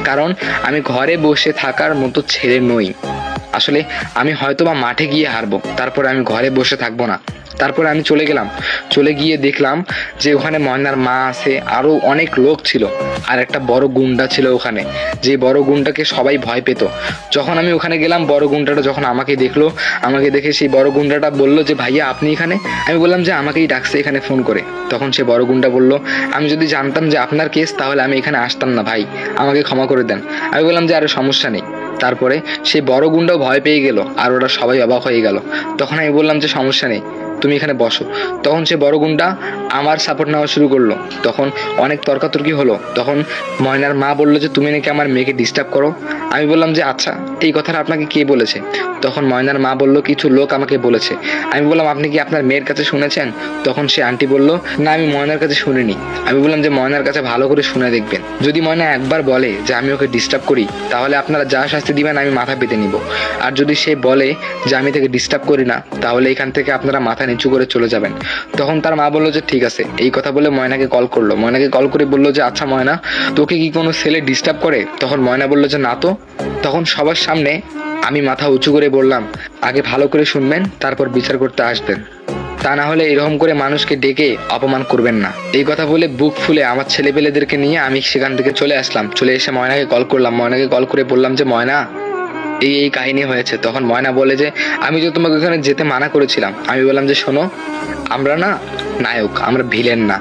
কারণ আমি ঘরে বসে থাকার মতো ছেলে নই। আসলে আমি হয়তোবা মাঠে গিয়ে হারবো, তারপরে আমি ঘরে বসে থাকবো না। তারপরে আমি চলে গেলাম, চলে গিয়ে দেখলাম যে ওখানে ময়নার মা আছে, আরো অনেক লোক ছিল, আর একটা বড় গুন্ডা ছিল ওখানে, যে বড় গুন্ডাকে সবাই ভয় পেত। যখন আমি ওখানে গেলাম, বড় গুন্ডাটা যখন আমাকে দেখলো, আমাকে দেখে সেই বড় গুন্ডাটা বললো যে ভাইয়া আপনি এখানে? আমি বললাম যে আমাকেই ডাকছে এখানে ফোন করে। তখন সে বড় গুন্ডা বলল, আমি যদি জানতাম যে আপনার কেস তাহলে আমি এখানে আসতাম না ভাই, আমাকে ক্ষমা করে দেন। আমি বললাম যে আরে সমস্যা নেই। তারপরে সেই বড় গুন্ডাও ভয় পেয়ে গেল, আর ওরা সবাই অবাক হয়ে গেল। তখন আমি বললাম যে সমস্যা নেই, তুমি এখানে বসো। তখন সে বড় গুন্ডা আমার সাপোর্ট নেওয়া শুরু করলো। তখন অনেক তর্কাতর্কি হলো। তখন ময়নার মা বললো যে তুমি নাকি আমার মেয়েকে ডিস্টার্ব করো। আমি বললাম যে আচ্ছা, এই কথাটা আপনাকে কে বলেছে? তখন ময়নার মা বলল কিছু লোক আমাকে বলেছে। আমি বললাম আপনি কি আপনার মেয়ের কাছে শুনেছেন? তখন সে আন্টি বলল না, আমি ময়নার কাছে শুনিনি। আমি বললাম যে ময়নার কাছে ভালো করে শুনে দেখবেন, যদি ময়না একবার বলে যে আমি ওকে ডিস্টার্ব করি, তাহলে আপনারা যা শাস্তি দিবেন আমি মাথা পেতে নিব। আর যদি সে বলে যে আমি তাকে ডিস্টার্ব করি না, তাহলে এখান থেকে আপনারা মাথা নিচু করে চলে যাবেন। তখন তার মা বললো যে ঠিক আছে। এই কথা বলে ময়নাকে কল করলো। ময়নাকে কল করে বললো যে আচ্ছা ময়না, তোকে কি কোনো ছেলে ডিস্টার্ব করে? তখন ময়না বললো যে না তো। তখন সবার সামনে আমি মাথা উঁচু করে বললাম, আগে ভালো করে শুনবেন, তারপর বিচার করতে আসবেন, তা না হলে এরকম করে মানুষকে ডেকে অপমান করবেন না। এই কথা বলে বুক ফুলে আমার ছেলেপেলেদেরকে নিয়ে আমি সেখান থেকে চলে আসলাম। চলে এসে ময়নাকে কল করলাম। ময়নাকে কল করে বললাম যে ময়না, এই এই কাহিনী হয়েছে। তখন ময়না বলে যে আমি যে তোমাকে ওখানে যেতে মানা করেছিলাম। আমি বললাম যে শোনো, আমরা না নায়ক, আমরা ভিলেন না।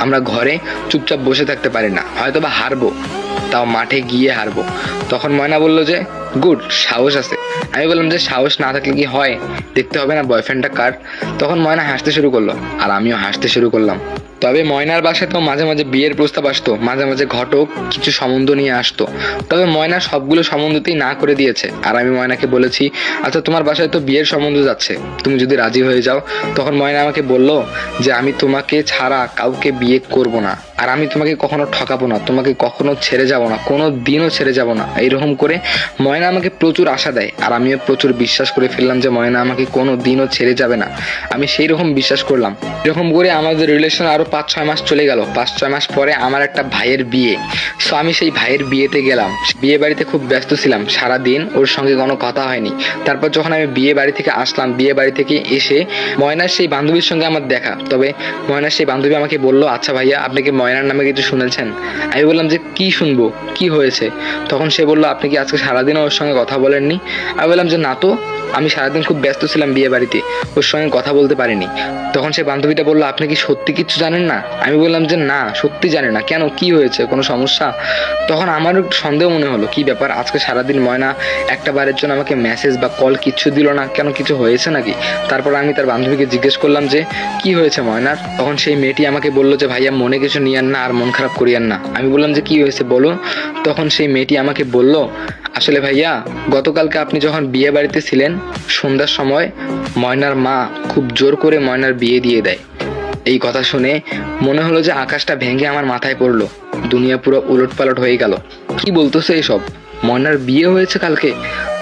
আমরা ঘরে চুপচাপ বসে থাকতে পারি না, হয়তো বা হারবো, তাও মাঠে গিয়ে হারবো। তখন ময়না বললো যে গুড, সাহস আছে। আমি বললাম যে সাহস না থাকলে কি হয়, দেখতে হবে না বয়ফ্রেন্ডটা কার। তখন ময়না হাসতে শুরু করলো, আর আমিও হাসতে শুরু করলাম। তবে ময়নার বাসায় তো মাঝে মাঝে বিয়ের প্রস্তাব আসতো, মাঝে মাঝে ঘটক কিছু সম্বন্ধ নিয়ে আসতো। তবে ময়না সবগুলো সম্বন্ধতেই না করে দিয়েছে। আর আমি ময়নাকে বলেছি আচ্ছা তোমার বাসায় তো বিয়ের সম্বন্ধ যাচ্ছে, তুমি যদি রাজি হয়ে যাও। তখন ময়না আমাকে বলল যে আমি তোমাকে ছাড়া কাউকে বিয়ে করব না, আর আমি তোমাকে কখনো ঠকাবো না, তোমাকে কখনো ছেড়ে যাব না, কোনো দিনও ছেড়ে যাব না। এইরকম করে ময়না আমাকে প্রচুর আশা দেয়, আর আমিও প্রচুর বিশ্বাস করে ফেললাম যে ময়না আমাকে কোনো দিনও ছেড়ে যাবে না। আমি সেই রকম বিশ্বাস করলাম। এরকম করে আমাদের রিলেশন আরো 5-6 মাস চলে গেল। 5-6 মাস পরে আমার একটা ভাইয়ের বিয়ে। সো আমি সেই ভাইয়ের বিয়েতে গেলাম। বিয়ে বাড়িতে খুব ব্যস্ত ছিলাম, সারাদিন ওর সঙ্গে কোনো কথা হয়নি। তারপর যখন আমি বিয়ে বাড়ি থেকে আসলাম, বিয়ে বাড়ি থেকে এসে ময়নার সেই বান্ধবীর সঙ্গে আমার দেখা। তবে ময়নার সেই বান্ধবী আমাকে বললো আচ্ছা ভাইয়া, আপনি কি ময়নার নামে কিছু শুনেছেন? আমি বললাম যে কি শুনবো, কি হয়েছে? তখন সে বললো আপনি কি আজকে সারাদিন ওর সঙ্গে কথা বলেননি? আমি বললাম যে না তো, আমি সারাদিন খুব ব্যস্ত ছিলাম বিয়ে বাড়িতে, ওর সঙ্গে কথা বলতে পারিনি। তখন সে বান্ধবীটা বললো আপনি কি সত্যি কিচ্ছু জানেন না? আমি বললাম যে না, সত্যি জানি না। কেন, কি হয়েছে, কোনো সমস্যা? তখন আমারও একটু সন্দেহ মনে হলো, কি ব্যাপার, আজকে সারাদিন ময়না একটা বারের জন্য আমাকে মেসেজ বা কল কিচ্ছু দিল না, কেন, কিছু হয়েছে নাকি? তারপর আমি তার বান্ধবীকে জিজ্ঞেস করলাম যে কি হয়েছে ময়নার। তখন সেই মেয়েটি আমাকে বললো যে ভাইয়া মনে কিছু নিয়েন না, আর মন খারাপ করিয়েন না। আমি বললাম যে কি হয়েছে বলো। তখন সেই মেয়েটি আমাকে বলল আসলে ভাইয়া, গতকালকে আপনি যখন বিয়ে বাড়িতে ছিলেন, সন্ধ্যার সময় ময়নার মা খুব জোর করে ময়নার বিয়ে দিয়ে দেয়। এই কথা শুনে মনে হলো যে আকাশটা ভেঙে আমার মাথায় পড়লো, দুনিয়া পুরো উলটপালট হয়ে গেল। কি বলতেছে এসব, ময়নার বিয়ে হয়েছে কালকে?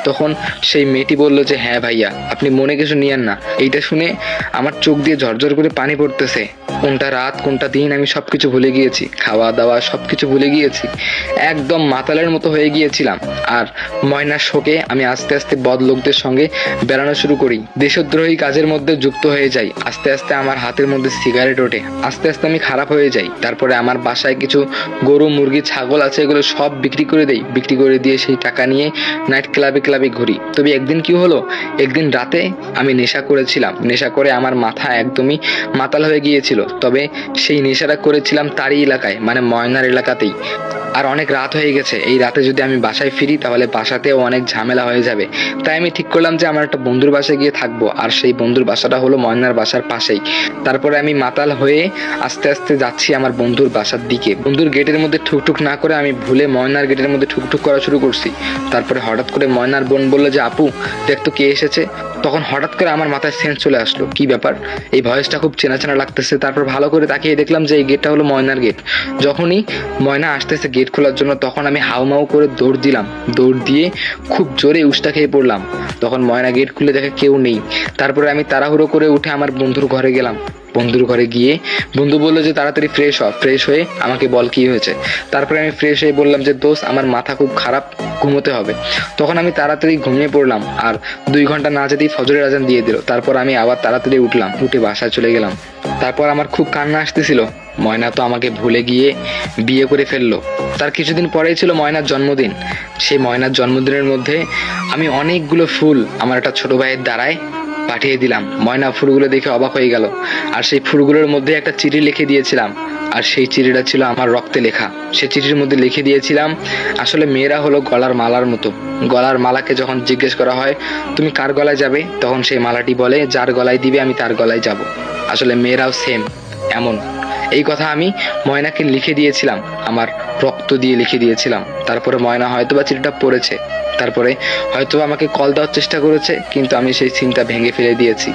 তখন সেই মেয়েটি বলল যে হ্যাঁ ভাইয়া, আপনি মনে কিছু নিয়েন না। এইটা শুনে আমার চোখ দিয়ে ঝরঝর করে পানি পড়তেছে। কোনটা রাত কোনটা দিন আমি সবকিছু ভুলে গিয়েছি, খাওয়া দাওয়া সবকিছু ভুলে গিয়েছি, একদম মাতালের মতো হয়ে গিয়েছিলাম। আর ময়নার শোকে আমি আস্তে আস্তে বদ লোকদের সঙ্গে বেড়ানো শুরু করি, দেশদ্রোহী কাজের মধ্যে যুক্ত হয়ে যাই। আস্তে আস্তে আমার হাতের মধ্যে সিগারেট ওঠে, আস্তে আস্তে আমি খারাপ হয়ে যাই। তারপরে আমার বাসায় কিছু গরু মুরগি ছাগল আছে, এগুলো সব বিক্রি করে দেই। বিক্রি করে দিয়ে সেই টাকা নিয়ে নাইট ক্লাবে ক্লাবে ঘুরি। তবে একদিন কি হলো, একদিন রাতে আমি নেশা করেছিলাম। নেশা করে আমার মাথা একদমই মাতাল হয়ে গিয়েছিল। তবে সেই নেশাটা করেছিলাম তারই এলাকায়, মানে ময়নার এলাকাতেই। আর অনেক রাত হয়ে গেছে, এই রাতে যদি আমি বাসায় ফিরি তাহলে বাসাতেও অনেক ঝামেলা হয়ে যাবে। তাই আমি ঠিক করলাম যে আমার একটা বন্ধুর বাসায় গিয়ে থাকবো, আর সেই বন্ধুর বাসাটা হলো ময়নার বাসার পাশেই। তারপরে আমি মাতাল হয়ে আস্তে আস্তে যাচ্ছি আমার বন্ধুর বাসার দিকে। বন্ধুর গেটের মধ্যে ঠুকঠুক না করে আমি ভুলে ময়নার গেটের মধ্যে ঠুকঠুক করা শুরু করছি। তারপরে হঠাৎ করে ময়নার বোন বললো যে আপু দেখ তো কে এসেছে। তখন হঠাৎ করে আমার মাথায় সেন্স চলে আসলো, কি ব্যাপার, এই ভয়েসটা খুব চেনা চেনা লাগতেছে। তারপর ভালো করে তাকিয়ে দেখলাম যে এই গেটটা হলো ময়নার গেট। যখনই ময়না আসতেছে গেট খোলার জন্য, তখন আমি হাউমাউ করে দৌড় দিলাম। দৌড় দিয়ে খুব জোরে উষ্টা খেয়ে পড়লাম। তখন ময়না গেট খুলে দেখে কেউ নেই। তারপরে আমি তাড়াহুড়ো করে উঠে আমার বন্ধুর ঘরে গেলাম। বন্ধুর ঘরে গিয়ে বন্ধু বললো যে তাড়াতাড়ি ফ্রেশ হ, ফ্রেশ হয়ে আমাকে বল কি হয়েছে। তারপরে আমি ফ্রেশ হয়ে বললাম যে দোস্ত আমার মাথা খুব খারাপ, ঘুমোতে হবে। তখন আমি তাড়াতাড়ি ঘুমিয়ে পড়লাম, আর 2 ঘন্টা না যেতেই ফজরের আজান দিয়ে দিল। তারপর আমি আবার তাড়াতাড়ি উঠলাম, উঠে বাসায় চলে গেলাম। তারপর আমার খুব কান্না আসতেছিল, ময়না তো আমাকে ভুলে গিয়ে বিয়ে করে ফেললো। তার কিছুদিন পরেই ছিল ময়নার জন্মদিন। সেই ময়নার জন্মদিনের মধ্যে আমি অনেকগুলো ফুল আমার একটা ছোট ভাইয়ের দ্বারায় পাঠিয়ে দিলাম। ময়না ফুলগুলো দেখে অবাক হয়ে গেল, আর সেই ফুলগুলোর মধ্যে একটা চিঠি লিখে দিয়েছিলাম, আর সেই চিঠিটা ছিল আমার রক্তে লেখা। সেই চিঠির মধ্যে লিখে দিয়েছিলাম, আসলে মেয়েরা হলো গলার মালার মতো। গলার মালাকে যখন জিজ্ঞেস করা হয় তুমি কার গলায় যাবে, তখন সেই মালাটি বলে যার গলায় দিবে আমি তার গলায় যাব। আসলে মেয়েরাও সেম এমন। এই কথা আমি ময়নাকে লিখে দিয়েছিলাম, আমার রক্ত দিয়ে লিখে দিয়েছিলাম। তারপরে ময়না হয়তোবা চিঠিটা পড়েছে, তারপরে হয়তো আমাকে কল দেওয়ার চেষ্টা করেছে, কিন্তু আমি সেই সিনটা ভেঙে ফেলে দিয়েছি।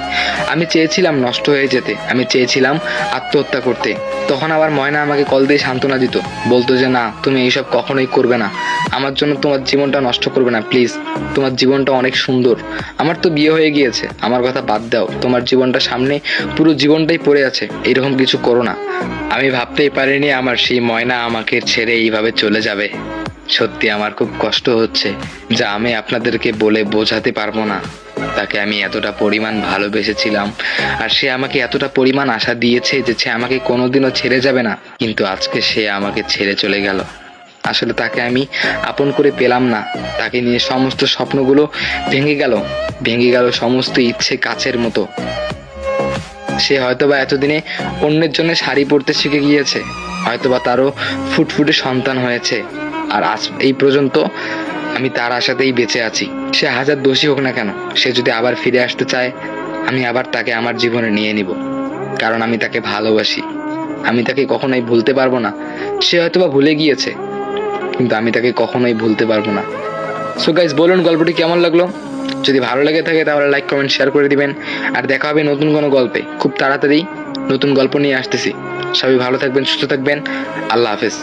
আমি চেয়েছিলাম নষ্ট হয়ে যেতে, আমি চেয়েছিলাম আত্মহত্যা করতে। তখন আবার ময়না আমাকে কল দিয়ে সান্ত্বনা দিত, বলতো যে না তুমি এইসব কখনোই করবে না, আমার জন্য তোমার জীবনটা নষ্ট করবে না প্লিজ, তোমার জীবনটা অনেক সুন্দর। আমার তো বিয়ে হয়ে গিয়েছে, আমার কথা বাদ দাও, তোমার জীবনটা সামনে পুরো জীবনটাই পড়ে আছে, এরকম কিছু করো না। আমি ভাবতেই পারিনি আমার সেই ময়না আমাকে ছেড়ে এইভাবে চলে যাবে। সত্যি আমার খুব কষ্ট হচ্ছে, যা আমি আপনাদেরকে বলে বোঝাতে পারবো না। তাকে আমি এতটা পরিমাণ ভালোবেসেছিলাম, আর সে আমাকে এতটা পরিমাণ আশা দিয়েছে যে সে আমাকে কোনোদিনও ছেড়ে যাবে না, কিন্তু আজকে সে আমাকে ছেড়ে চলে গেল। আসলে তাকে আমি আপন করে পেলাম না, তাকে নিয়ে সমস্ত স্বপ্নগুলো ভেঙে গেল, ভেঙে গেল সমস্ত ইচ্ছে কাচের মতো। সে হয়তোবা এতদিনে অন্যের জন্য শাড়ি পরতে শিখে গিয়েছে, হয়তোবা তারও ফুটফুটে সন্তান হয়েছে, আর আজ এই পর্যন্ত আমি তার আশাতেই বেঁচে আছি। সে হাজার দোষী হোক না কেন, সে যদি আবার ফিরে আসতে চায়, আমি আবার তাকে আমার জীবনে নিয়ে নিব, কারণ আমি তাকে ভালোবাসি। আমি তাকে কখনোই ভুলতে পারবো না। সে হয়তোবা ভুলে গিয়েছে, কিন্তু আমি তাকে কখনোই ভুলতে পারবো না। সো গাইস, বলুন গল্পটি কেমন লাগলো? যদি ভালো লেগে থাকে তাহলে লাইক কমেন্ট শেয়ার করে দিবেন, আর দেখা হবে নতুন কোনো গল্পে। খুব তাড়াতাড়ি নতুন গল্প নিয়ে আসতেছি। সবাই ভালো থাকবেন, সুস্থ থাকবেন। আল্লাহ হাফেজ।